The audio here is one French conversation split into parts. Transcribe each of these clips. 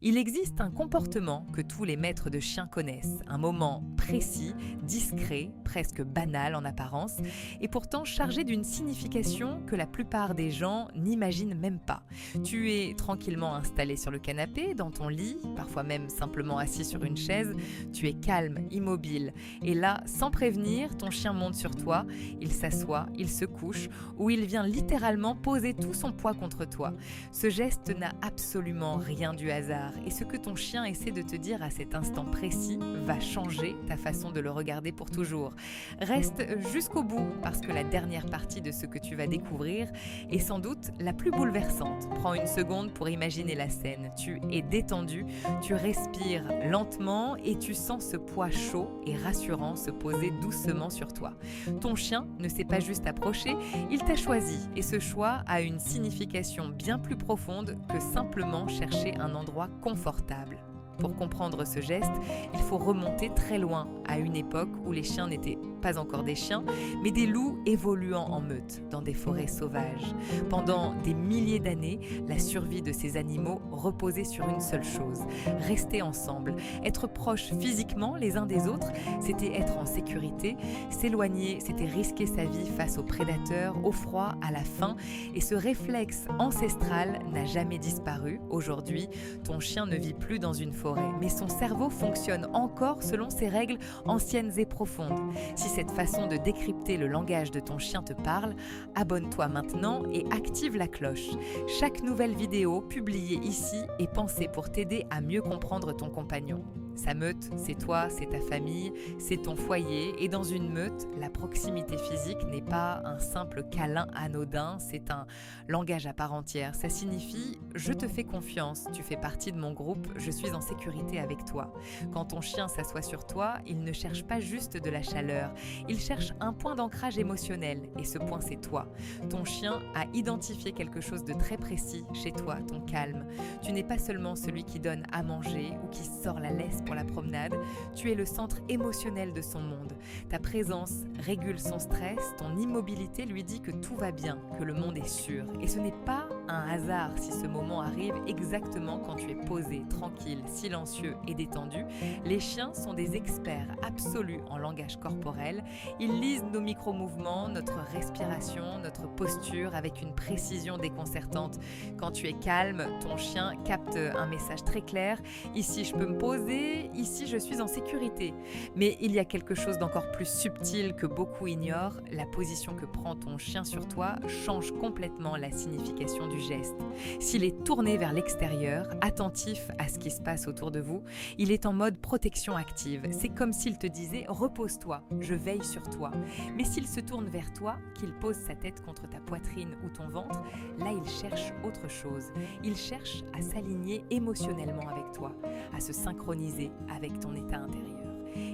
Il existe un comportement que tous les maîtres de chiens connaissent, un moment précis, discret, presque banal en apparence, et pourtant chargé d'une signification que la plupart des gens n'imaginent même pas. Tu es tranquillement installé sur le canapé, dans ton lit, parfois même simplement assis sur une chaise, tu es calme, immobile, et là, sans prévenir, ton chien monte sur toi, il s'assoit, il se couche, ou il vient littéralement poser tout son poids contre toi. Ce geste n'a absolument rien du hasard, et ce que ton chien essaie de te dire à cet instant précis va changer ta façon de le regarder pour toujours. Reste jusqu'au bout, parce que la dernière partie de ce que tu vas découvrir est sans doute la plus bouleversante. Prends une seconde pour imaginer la scène. Tu es détendu, tu respires lentement et tu sens ce poids chaud et rassurant se poser doucement sur toi. Ton chien ne s'est pas juste approché, il t'a choisi, et ce choix a une signification bien plus profonde que simplement chercher un endroit confortable. Pour comprendre ce geste, il faut remonter très loin, à une époque où les chiens n'étaient pas encore des chiens, mais des loups évoluant en meute dans des forêts sauvages. Pendant des milliers d'années, la survie de ces animaux reposait sur une seule chose, rester ensemble. Être proches physiquement les uns des autres, c'était être en sécurité. S'éloigner, c'était risquer sa vie face aux prédateurs, au froid, à la faim. Et ce réflexe ancestral n'a jamais disparu. Aujourd'hui, ton chien ne vit plus dans une forêt, mais son cerveau fonctionne encore selon ces règles anciennes et profondes. Si cette façon de décrypter le langage de ton chien te parle, abonne-toi maintenant et active la cloche. Chaque nouvelle vidéo publiée ici est pensée pour t'aider à mieux comprendre ton compagnon. Sa meute, c'est toi, c'est ta famille, c'est ton foyer. Et dans une meute, la proximité physique n'est pas un simple câlin anodin, c'est un langage à part entière. Ça signifie « je te fais confiance, tu fais partie de mon groupe, je suis en sécurité avec toi ». Quand ton chien s'assoit sur toi, il ne cherche pas juste de la chaleur, il cherche un point d'ancrage émotionnel. Et ce point, c'est toi. Ton chien a identifié quelque chose de très précis chez toi, ton calme. Tu n'es pas seulement celui qui donne à manger ou qui sort la laisse pour la promenade, tu es le centre émotionnel de son monde. Ta présence régule son stress, ton immobilité lui dit que tout va bien, que le monde est sûr. Et ce n'est pas un hasard si ce moment arrive exactement quand tu es posé, tranquille, silencieux et détendu. Les chiens sont des experts absolus en langage corporel. Ils lisent nos micro-mouvements, notre respiration, notre posture avec une précision déconcertante. Quand tu es calme, ton chien capte un message très clair. Ici, je peux me poser, ici, je suis en sécurité. Mais il y a quelque chose d'encore plus subtil que beaucoup ignorent. La position que prend ton chien sur toi change complètement la signification du geste. S'il est tourné vers l'extérieur, attentif à ce qui se passe autour de vous, il est en mode protection active. C'est comme s'il te disait « repose-toi, je veille sur toi ». Mais s'il se tourne vers toi, qu'il pose sa tête contre ta poitrine ou ton ventre, là il cherche autre chose. Il cherche à s'aligner émotionnellement avec toi, à se synchroniser avec ton état intérieur.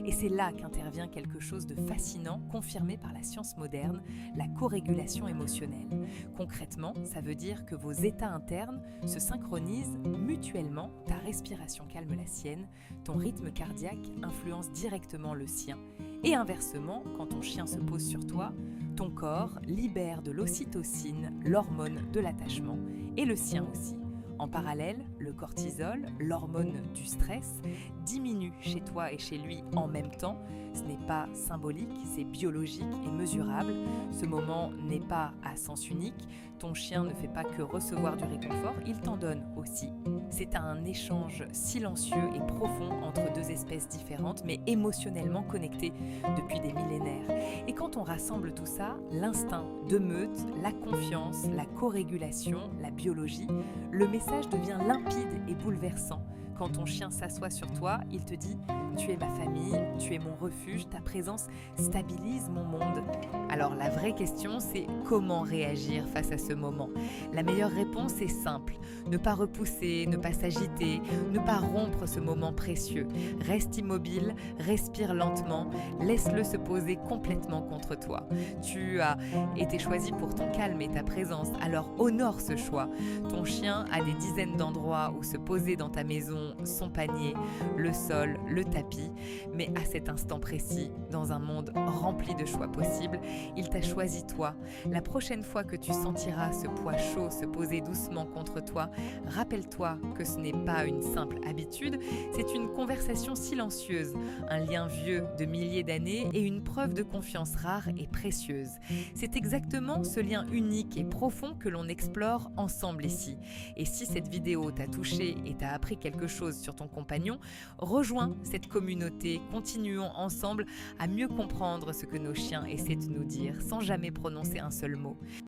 Et c'est là qu'intervient quelque chose de fascinant, confirmé par la science moderne, la corégulation émotionnelle. Concrètement, ça veut dire que vos états internes se synchronisent mutuellement, ta respiration calme la sienne, ton rythme cardiaque influence directement le sien. Et inversement, quand ton chien se pose sur toi, ton corps libère de l'ocytocine, l'hormone de l'attachement, et le sien aussi. En parallèle, le cortisol, l'hormone du stress, diminue chez toi et chez lui en même temps. Ce n'est pas symbolique, c'est biologique et mesurable. Ce moment n'est pas à sens unique. Ton chien ne fait pas que recevoir du réconfort, il t'en donne aussi. C'est un échange silencieux et profond entre deux espèces différentes, mais émotionnellement connectées depuis des millénaires. Et quand on rassemble tout ça, l'instinct de meute, la confiance, la corégulation, la biologie, le message devient limpide et bouleversant. Quand ton chien s'assoit sur toi, il te dit « Tu es ma famille, tu es mon refuge, ta présence stabilise mon monde ». Alors la vraie question, c'est comment réagir face à ce moment. La meilleure réponse est simple. Ne pas repousser, ne pas s'agiter, ne pas rompre ce moment précieux. Reste immobile, respire lentement, laisse-le se poser complètement contre toi. Tu as été choisi pour ton calme et ta présence, alors honore ce choix. Ton chien a des dizaines d'endroits où se poser dans ta maison son panier, le sol, le tapis, mais à cet instant précis, dans un monde rempli de choix possibles, il t'a choisi toi. La prochaine fois que tu sentiras ce poids chaud se poser doucement contre toi, rappelle-toi que ce n'est pas une simple habitude, c'est une conversation silencieuse, un lien vieux de milliers d'années et une preuve de confiance rare et précieuse. C'est exactement ce lien unique et profond que l'on explore ensemble ici. Et si cette vidéo t'a touché et t'a appris quelque chose sur ton compagnon, rejoins cette communauté, continuons ensemble à mieux comprendre ce que nos chiens essaient de nous dire sans jamais prononcer un seul mot.